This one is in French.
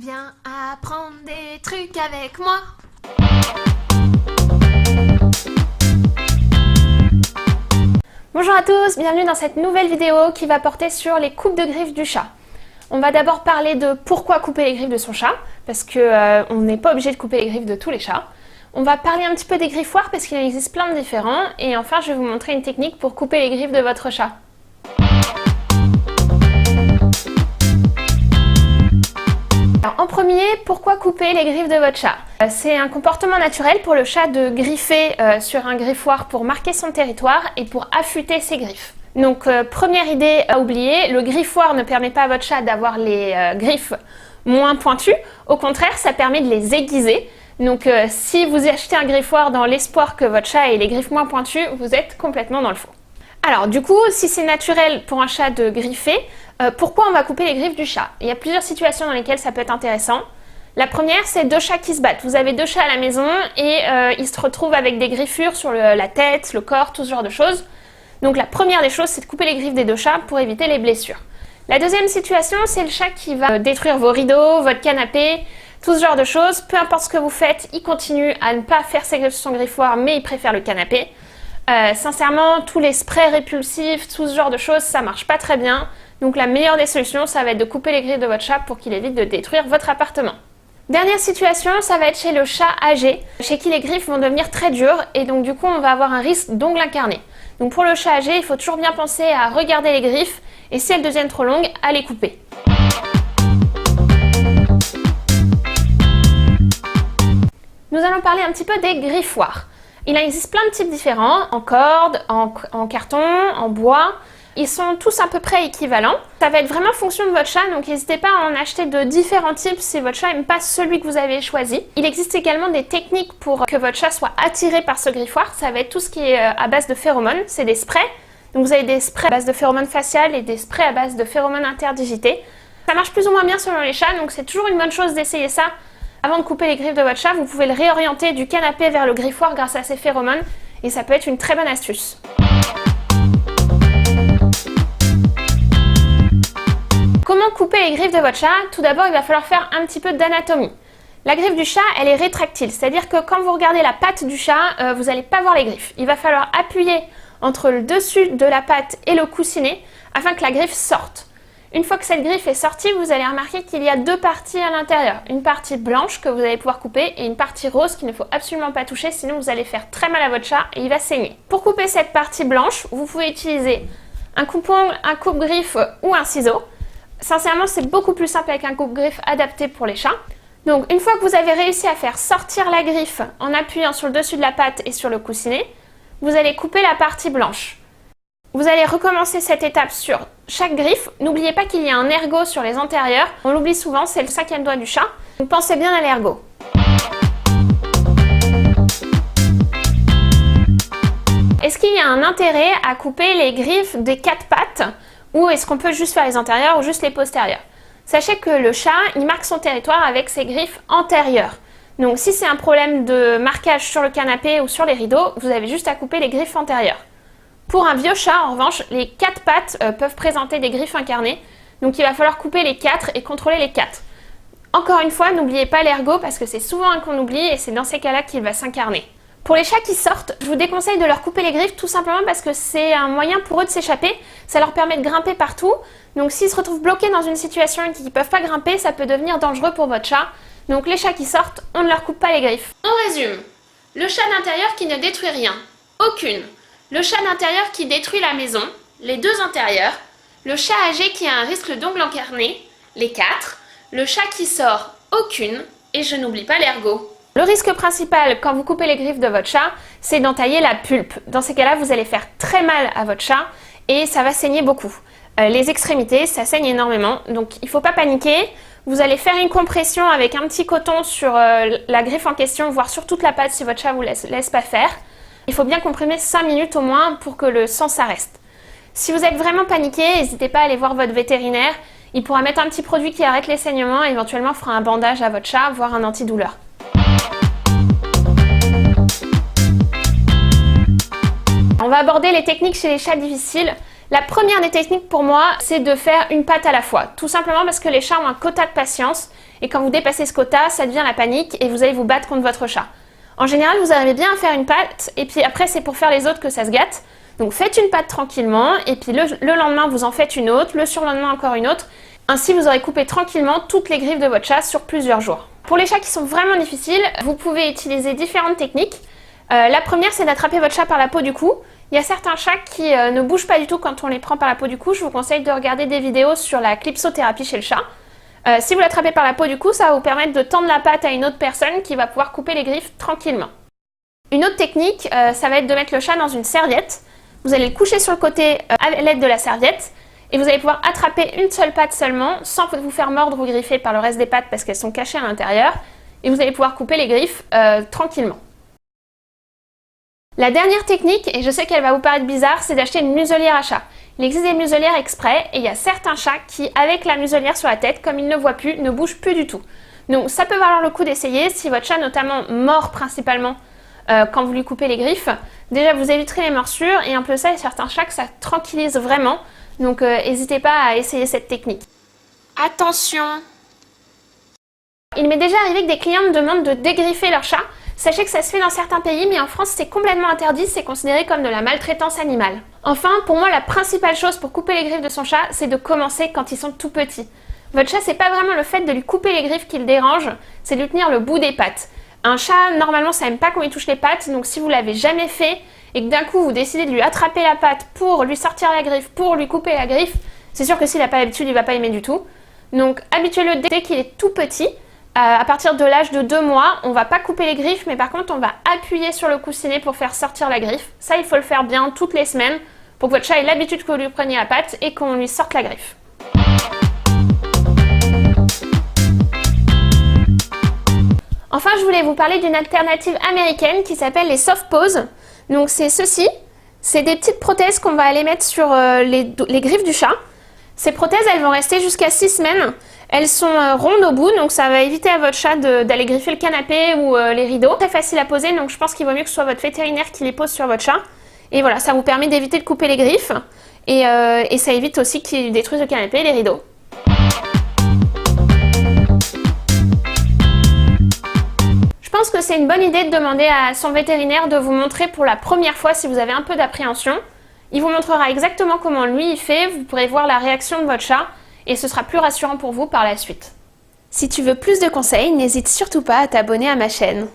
Viens apprendre des trucs avec moi. Bonjour à tous, bienvenue dans cette nouvelle vidéo qui va porter sur les coupes de griffes du chat. On va d'abord parler de pourquoi couper les griffes de son chat, parce que on n'est pas obligé de couper les griffes de tous les chats. On va parler un petit peu des griffoirs parce qu'il en existe plein de différents. Et enfin, je vais vous montrer une technique pour couper les griffes de votre chat. Alors, en premier, pourquoi couper les griffes de votre chat? C'est un comportement naturel pour le chat de griffer sur un griffoir pour marquer son territoire et pour affûter ses griffes. Donc, première idée à oublier, le griffoir ne permet pas à votre chat d'avoir les griffes moins pointues. Au contraire, ça permet de les aiguiser. Donc, si vous achetez un griffoir dans l'espoir que votre chat ait les griffes moins pointues, vous êtes complètement dans le faux. Alors, du coup, si c'est naturel pour un chat de griffer, pourquoi on va couper les griffes du chat? Il y a plusieurs situations dans lesquelles ça peut être intéressant. La première, c'est deux chats qui se battent. Vous avez deux chats à la maison et ils se retrouvent avec des griffures sur la tête, le corps, tout ce genre de choses. Donc, la première des choses, c'est de couper les griffes des deux chats pour éviter les blessures. La deuxième situation, c'est le chat qui va détruire vos rideaux, votre canapé, tout ce genre de choses. Peu importe ce que vous faites, il continue à ne pas faire ses griffes sur son griffoir, mais il préfère le canapé. Sincèrement, tous les sprays répulsifs, tout ce genre de choses, ça marche pas très bien. Donc la meilleure des solutions, ça va être de couper les griffes de votre chat pour qu'il évite de détruire votre appartement. Dernière situation, ça va être chez le chat âgé, chez qui les griffes vont devenir très dures et donc du coup on va avoir un risque d'ongles incarnés. Donc pour le chat âgé, il faut toujours bien penser à regarder les griffes et si elles deviennent trop longues, à les couper. Nous allons parler un petit peu des griffoirs. Il existe plein de types différents, en corde, en carton, en bois. Ils sont tous à peu près équivalents. Ça va être vraiment en fonction de votre chat, donc n'hésitez pas à en acheter de différents types si votre chat n'aime pas celui que vous avez choisi. Il existe également des techniques pour que votre chat soit attiré par ce griffoir. Ça va être tout ce qui est à base de phéromones, c'est des sprays. Donc vous avez des sprays à base de phéromones faciales et des sprays à base de phéromones interdigités. Ça marche plus ou moins bien selon les chats, donc c'est toujours une bonne chose d'essayer ça. Avant de couper les griffes de votre chat, vous pouvez le réorienter du canapé vers le griffoir grâce à ces phéromones et ça peut être une très bonne astuce. Comment couper les griffes de votre chat? Tout d'abord, il va falloir faire un petit peu d'anatomie. La griffe du chat, elle est rétractile, c'est-à-dire que quand vous regardez la patte du chat, vous n'allez pas voir les griffes. Il va falloir appuyer entre le dessus de la patte et le coussinet afin que la griffe sorte. Une fois que cette griffe est sortie, vous allez remarquer qu'il y a deux parties à l'intérieur. Une partie blanche que vous allez pouvoir couper et une partie rose qu'il ne faut absolument pas toucher, sinon vous allez faire très mal à votre chat et il va saigner. Pour couper cette partie blanche, vous pouvez utiliser un coupe-ongle, un coupe-griffe ou un ciseau. Sincèrement, c'est beaucoup plus simple avec un coupe-griffe adapté pour les chats. Donc, une fois que vous avez réussi à faire sortir la griffe en appuyant sur le dessus de la patte et sur le coussinet, vous allez couper la partie blanche. Vous allez recommencer cette étape sur chaque griffe. N'oubliez pas qu'il y a un ergot sur les antérieurs. On l'oublie souvent, c'est le 5e doigt du chat. Donc pensez bien à l'ergot. Est-ce qu'il y a un intérêt à couper les griffes des 4 pattes ou est-ce qu'on peut juste faire les antérieures ou juste les postérieures? Sachez que le chat, il marque son territoire avec ses griffes antérieures. Donc si c'est un problème de marquage sur le canapé ou sur les rideaux, vous avez juste à couper les griffes antérieures. Pour un vieux chat, en revanche, les 4 pattes peuvent présenter des griffes incarnées. Donc il va falloir couper les 4 et contrôler les 4. Encore une fois, n'oubliez pas l'ergot parce que c'est souvent un qu'on oublie et c'est dans ces cas-là qu'il va s'incarner. Pour les chats qui sortent, je vous déconseille de leur couper les griffes tout simplement parce que c'est un moyen pour eux de s'échapper. Ça leur permet de grimper partout. Donc s'ils se retrouvent bloqués dans une situation et qu'ils ne peuvent pas grimper, ça peut devenir dangereux pour votre chat. Donc les chats qui sortent, on ne leur coupe pas les griffes. On résume. Le chat d'intérieur qui ne détruit rien. Aucune. Le chat d'intérieur qui détruit la maison, les 2 antérieurs, le chat âgé qui a un risque d'ongles incarnés, les 4, le chat qui sort, aucune, et je n'oublie pas l'ergot. Le risque principal quand vous coupez les griffes de votre chat, c'est d'entailler la pulpe. Dans ces cas-là, vous allez faire très mal à votre chat et ça va saigner beaucoup. Les extrémités, ça saigne énormément, donc il ne faut pas paniquer. Vous allez faire une compression avec un petit coton sur la griffe en question, voire sur toute la patte si votre chat ne vous laisse pas faire. Il faut bien comprimer 5 minutes au moins pour que le sang s'arrête. Si vous êtes vraiment paniqué, n'hésitez pas à aller voir votre vétérinaire. Il pourra mettre un petit produit qui arrête les saignements et éventuellement fera un bandage à votre chat, voire un antidouleur. On va aborder les techniques chez les chats difficiles. La première des techniques pour moi, c'est de faire une patte à la fois. Tout simplement parce que les chats ont un quota de patience et quand vous dépassez ce quota, ça devient la panique et vous allez vous battre contre votre chat. En général, vous arrivez bien à faire une patte et puis après, c'est pour faire les autres que ça se gâte. Donc faites une patte tranquillement et puis le lendemain, vous en faites une autre, le surlendemain encore une autre. Ainsi, vous aurez coupé tranquillement toutes les griffes de votre chat sur plusieurs jours. Pour les chats qui sont vraiment difficiles, vous pouvez utiliser différentes techniques. La première, c'est d'attraper votre chat par la peau du cou. Il y a certains chats qui ne bougent pas du tout quand on les prend par la peau du cou. Je vous conseille de regarder des vidéos sur la clipsothérapie chez le chat. Si vous l'attrapez par la peau du cou, ça va vous permettre de tendre la patte à une autre personne qui va pouvoir couper les griffes tranquillement. Une autre technique, ça va être de mettre le chat dans une serviette. Vous allez le coucher sur le côté à l'aide de la serviette et vous allez pouvoir attraper une seule patte seulement sans vous faire mordre ou griffer par le reste des pattes parce qu'elles sont cachées à l'intérieur et vous allez pouvoir couper les griffes tranquillement. La dernière technique, et je sais qu'elle va vous paraître bizarre, c'est d'acheter une muselière à chat. Il existe des muselières exprès et il y a certains chats qui, avec la muselière sur la tête, comme ils ne voient plus, ne bougent plus du tout. Donc ça peut valoir le coup d'essayer si votre chat notamment mord principalement quand vous lui coupez les griffes. Déjà vous éviterez les morsures et en plus de ça, il y a certains chats que ça tranquillise vraiment. Donc n'hésitez pas à essayer cette technique. Attention! Il m'est déjà arrivé que des clients me demandent de dégriffer leur chat. Sachez que ça se fait dans certains pays, mais en France c'est complètement interdit, c'est considéré comme de la maltraitance animale. Enfin, pour moi la principale chose pour couper les griffes de son chat, c'est de commencer quand ils sont tout petits. Votre chat, c'est pas vraiment le fait de lui couper les griffes qui le dérange, c'est de lui tenir le bout des pattes. Un chat, normalement, ça aime pas qu'on lui touche les pattes, donc si vous l'avez jamais fait et que d'un coup vous décidez de lui attraper la patte pour lui sortir la griffe, pour lui couper la griffe, c'est sûr que s'il n'a pas l'habitude, il va pas aimer du tout. Donc habituez-le dès qu'il est tout petit. À partir de l'âge de 2 mois, on va pas couper les griffes, mais par contre on va appuyer sur le coussinet pour faire sortir la griffe. Ça, il faut le faire bien toutes les semaines pour que votre chat ait l'habitude que vous lui preniez la patte et qu'on lui sorte la griffe. Enfin, je voulais vous parler d'une alternative américaine qui s'appelle les soft paws. Donc c'est ceci, c'est des petites prothèses qu'on va aller mettre sur les griffes du chat. Ces prothèses, elles vont rester jusqu'à 6 semaines. Elles sont rondes au bout, donc ça va éviter à votre chat d'aller griffer le canapé ou les rideaux. Très facile à poser, donc je pense qu'il vaut mieux que ce soit votre vétérinaire qui les pose sur votre chat. Et voilà, ça vous permet d'éviter de couper les griffes. Et ça évite aussi qu'il détruise le canapé et les rideaux. Je pense que c'est une bonne idée de demander à son vétérinaire de vous montrer pour la première fois si vous avez un peu d'appréhension. Il vous montrera exactement comment lui il fait, vous pourrez voir la réaction de votre chat et ce sera plus rassurant pour vous par la suite. Si tu veux plus de conseils, n'hésite surtout pas à t'abonner à ma chaîne.